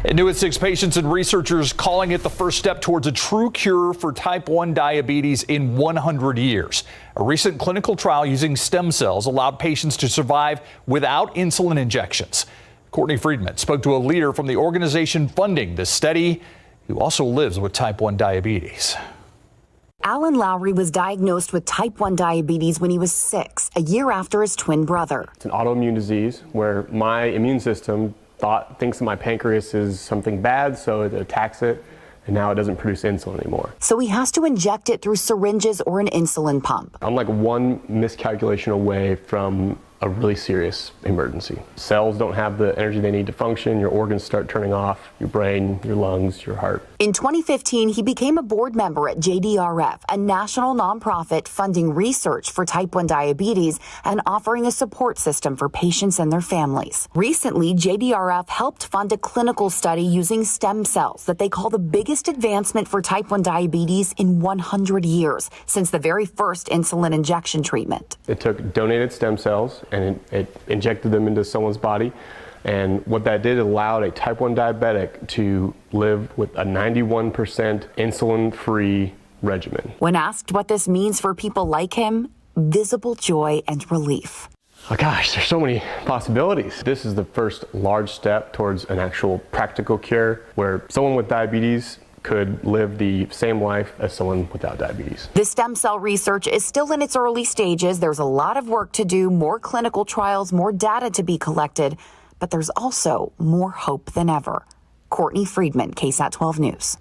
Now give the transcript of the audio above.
And new at 6, patients and researchers calling it the first step towards a true cure for type 1 diabetes in 100 years. A recent clinical trial using stem cells allowed patients to survive without insulin injections. Courtney Friedman spoke to a leader from the organization funding this study who also lives with type 1 diabetes. Alan Lowry was diagnosed with type 1 diabetes when he was 6, a year after his twin brother. It's an autoimmune disease where my immune system thinks that my pancreas is something bad, so it attacks it, and now it doesn't produce insulin anymore. So he has to inject it through syringes or an insulin pump. I'm like one miscalculation away from a really serious emergency. Cells don't have the energy they need to function, your organs start turning off, your brain, your lungs, your heart. In 2015, he became a board member at JDRF, a national nonprofit funding research for type 1 diabetes and offering a support system for patients and their families. Recently, JDRF helped fund a clinical study using stem cells that they call the biggest advancement for type 1 diabetes in 100 years, since the very first insulin injection treatment. It took donated stem cells and it injected them into someone's body. And what that did allowed a type 1 diabetic to live with a 91% insulin-free regimen. When asked what this means for people like him, visible joy and relief. Oh gosh, there's so many possibilities. This is the first large step towards an actual practical cure where someone with diabetes could live the same life as someone without diabetes. The stem cell research is still in its early stages. There's a lot of work to do, more clinical trials, more data to be collected, but there's also more hope than ever. Courtney Friedman, KSAT 12 News.